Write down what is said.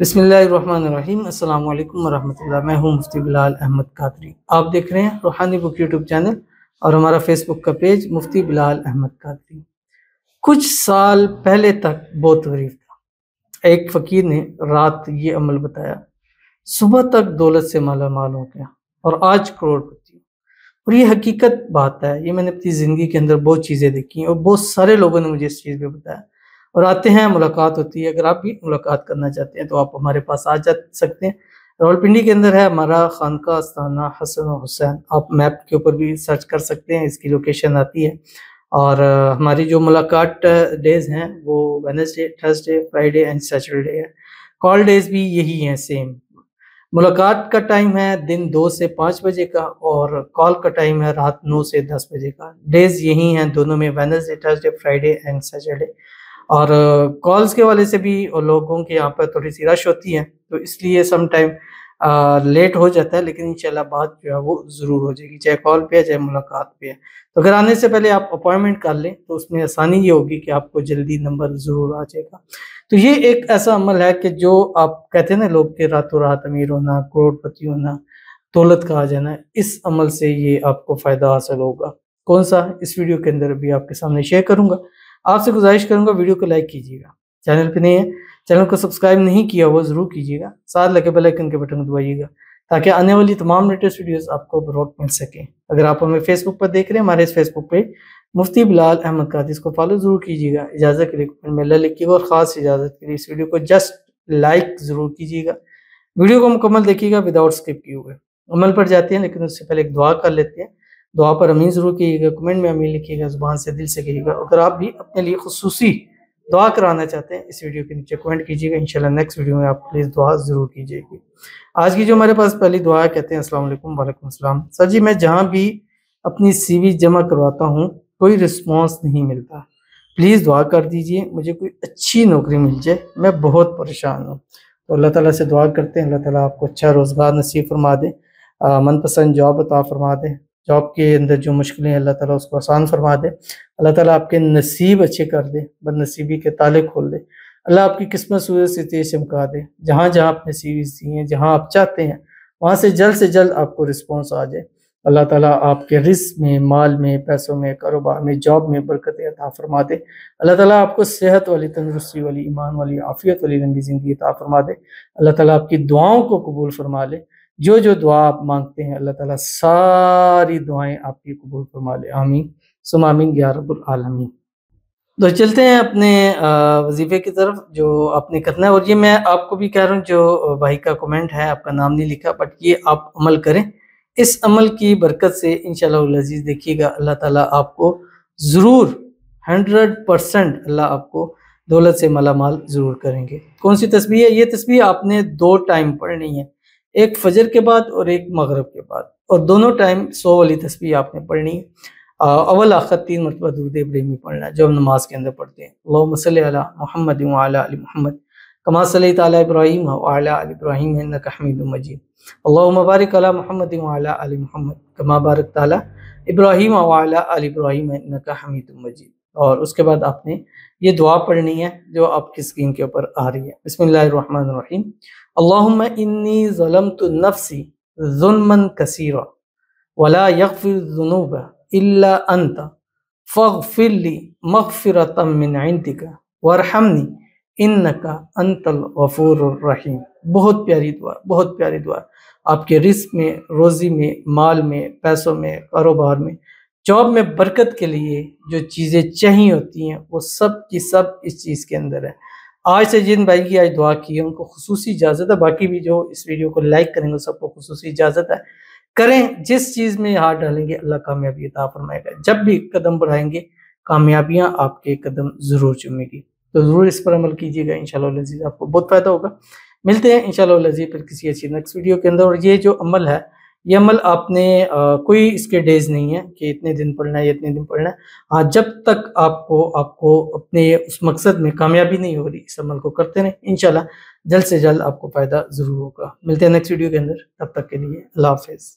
बिस्मिल्लाहिर्रहमानिर्रहीम। अस्सलाम वालेकुम वरहमतुल्लाह। मैं हूं मुफ्ती बिलाल अहमद कादरी। आप देख रहे हैं रूहानी बुक यूट्यूब चैनल और हमारा फेसबुक का पेज मुफ्ती बिलाल अहमद कादरी। कुछ साल पहले तक बहुत गरीब था। एक फ़कीर ने रात ये अमल बताया, सुबह तक दौलत से माला माल हो गया और आज करोड़पति हूँ। और ये हकीकत बात है, ये मैंने अपनी ज़िंदगी के अंदर बहुत चीज़ें देखी हैं और बहुत सारे लोगों ने मुझे इस चीज़ पे बताया। और आते हैं, मुलाकात होती है। अगर आप भी मुलाकात करना चाहते हैं तो आप हमारे पास आ जा सकते हैं। रावलपिंडी के अंदर है हमारा खानका आस्थाना हसन और हुसैन। आप मैप के ऊपर भी सर्च कर सकते हैं, इसकी लोकेशन आती है। और हमारी जो मुलाकात डेज़ हैं वो Wednesday, Thursday, Friday and Saturday है। कॉल डेज़ भी यही हैं सेम। मुलाकात का टाइम है दिन 2 से 5 बजे का और कॉल का टाइम है रात 9 से 10 बजे का। डेज़ यही हैं दोनों में, Wednesday, Thursday, Friday and Saturday. और कॉल्स के वाले से भी और लोगों के यहाँ पर थोड़ी-सी रश होती है, तो इसलिए सम टाइम लेट हो जाता है, लेकिन इंशाल्लाह बात जो है वो ज़रूर हो जाएगी, चाहे कॉल पे है, चाहे मुलाकात पे है। तो अगर आने से पहले आप अपॉइंटमेंट कर लें, तो उसमें आसानी ये होगी कि आपको जल्दी नंबर ज़रूर आ जाएगा। तो ये एक ऐसा अमल है कि जो आप कहते हैं ना, लोग के रातों-रात अमीर होना, करोड़पति होना, दौलत का आ जाना, इस अमल से ये आपको फ़ायदा हासिल होगा। कौन-सा? इस वीडियो के अंदर अभी आपके सामने शेयर करूँगा। आपसे गुज़ारिश करूँगा, वीडियो को लाइक कीजिएगा। चैनल पे नए हैं, चैनल को सब्सक्राइब नहीं किया हुआ ज़रूर कीजिएगा। साथ लगे बेल आइकन के बटन को दबाइएगा ताकि आने वाली तमाम लेटेस्ट वीडियोज़ आपको बर वक़्त मिल सकें। अगर आप हमें फेसबुक पर देख रहे हैं, हमारे इस फेसबुक पे मुफ्ती बिलाल अहमद कादरी, इसको फॉलो ज़रूर कीजिएगा। इजाज़त के लिए कमेंट में ला लिखिएगा और ख़ास इजाज़त के लिए इस वीडियो को जस्ट लाइक ज़रूर कीजिएगा। वीडियो को मुकम्मल देखिएगा विदाउट स्किप किए हुए। अमल पर जाते हैं, लेकिन उससे पहले एक दुआ कर लेते हैं। दुआ पर आमीन ज़रूर कीजिएगा, कमेंट में आमीन लिखिएगा, ज़ुबान से दिल से कहिएगा। अगर आप भी अपने लिए खुसूसी दुआ कराना चाहते हैं, इस वीडियो के नीचे कमेंट कीजिएगा। इंशाल्लाह नेक्स्ट वीडियो में आप प्लीज़ दुआ ज़रूर कीजिएगा। आज की जो हमारे पास पहली दुआ है, कहते हैं अस्सलाम वालेकुम। वालेकुम अस्सलाम। सर जी, मैं जहाँ भी अपनी सीवी जमा करवाता हूँ, कोई रिस्पॉन्स नहीं मिलता। प्लीज़ दुआ कर दीजिए, मुझे कोई अच्छी नौकरी मिल जाए, मैं बहुत परेशान हूँ। तो अल्लाह ताला से दुआ करते हैं, अल्लाह ताला आपको अच्छा रोज़गार नसीब फरमा दे, मनपसंद जॉब अता फरमा दे। जॉब के अंदर जो मुश्किलें हैं, अल्लाह ताला उसको आसान फरमा दे। अल्लाह ताला आपके नसीब अच्छे कर दे, बदनसीबी के ताले खोल दे। अल्लाह आपकी किस्मत सूरज से तेज चमका दे। जहाँ-जहाँ आपने सीवीज़ दी हैं, जहाँ आप चाहते हैं, वहाँ से जल्द आपको रिस्पॉन्स आ जाए। अल्लाह ताला आपके रिज़्क़ में, माल में, पैसों में, कारोबार में, जॉब में बरकतें अता फरमा दे। अल्लाह ताला आपको सेहत वाली, तंदुरुस्ती वाली, ईमान वाली, आफ़ियत वाली लंबी ज़िंदगी अता फरमा दे। अल्लाह ताला आपकी दुआओं को कबूल फरमा ले। जो-जो दुआ आप माँगते हैं, अल्लाह ताला सारी दुआएँ आपकी कबूल फरमा ले। आमीन सुम्मा आमीन या रब्बुल आलमीन। तो चलते हैं अपने वज़ीफ़े की तरफ जो आपने करना है। और ये मैं आपको भी कह रहा हूँ, जो भाई का कमेंट है, आपका नाम नहीं लिखा, बट ये आप अमल करें। इस अमल की बरकत से इंशाअल्लाहुल अज़ीज़ देखिएगा, अल्लाह ताला आपको ज़रूर 100% अल्लाह आपको दौलत से मालामाल ज़रूर करेंगे। कौन-सी तस्बीह है? ये तस्बीह आपने 2 टाइम पढ़नी है, एक फ़जर के बाद और एक मगरिब के बाद, और दोनों टाइम 100 वाली तस्बीह आपने पढ़नी है। अव्वल आखिर 3 मरतबा दुरूद इब्राहिमी पढ़ना है, जो हम नमाज़ के अंदर पढ़ते हैं। अल्लाहुम्मा सल्लि अला मुहम्मद व अला आलि मुहम्मद कमा सल्लैता अला इब्राहीम व अला आलि इब्राहीम इन्नका हमीदुम मजीद। अल्लाहुम्मा बारिक अला मुहम्मद व अला आलि मुहम्मद कमा बारकता अला इब्राहीम व अला आलि इब्राहीम इन्नका हमीदुम मजीद। और उसके बाद आपने ये दुआ पढ़नी है जो आपकी स्क्रीन के ऊपर आ रही है। बिस्मिल्लाहिर्रहमानिर्रहीम। अल्लाहुम्मा इन्नी ज़लमतु नफ्सी ज़ुल्मन कसीरा वला यग़फ़िरुज़्ज़ुनूब इल्ला अंत फ़ग़फ़िर ली मग़फ़िरतम मिन इंदिका वरहमनी इन्नका अंतल गफ़ूरुर रहीम। बहुत प्यारी दुआ, बहुत प्यारी दुआ। आपके रिज़्क़ में, रोज़ी में, माल में, पैसों में, कारोबार में, जॉब में बरकत के लिए जो चीज़ें चाहिए होती हैं, वो सब की सब इस चीज़ के अंदर है। आज से जिन भाई की आज दुआ की है, उनको खुसूसी इजाज़त है। बाकी भी जो इस वीडियो को लाइक करेंगे, सबको खुसूसी इजाज़त है। करें, जिस चीज़ में हाथ डालेंगे अल्लाह कामयाबी अता फरमाएगा। जब भी कदम बढ़ाएँगे, कामयाबियाँ आपके कदम ज़रूर चूमेगी। तो ज़रूर इस पर अमल कीजिएगा, इंशाअल्लाह अज़ीज़ आपको बहुत फ़ायदा होगा। मिलते हैं इंशाअल्लाह अज़ीज़ फिर किसी अच्छी नेक्स्ट वीडियो के अंदर। और ये जो अमल है, ये अमल आपने कोई इसके डेज़ नहीं है कि इतने दिन पढ़ना है या इतने दिन पढ़ना है। हाँ, जब तक आपको आपको अपने उस मकसद में कामयाबी नहीं हो रही, इस अमल को करते रहें, इंशाअल्लाह जल्द से जल्द आपको फ़ायदा ज़रूर होगा। मिलते हैं नेक्स्ट वीडियो के अंदर, तब तक के लिए अल्लाह हाफ़िज़।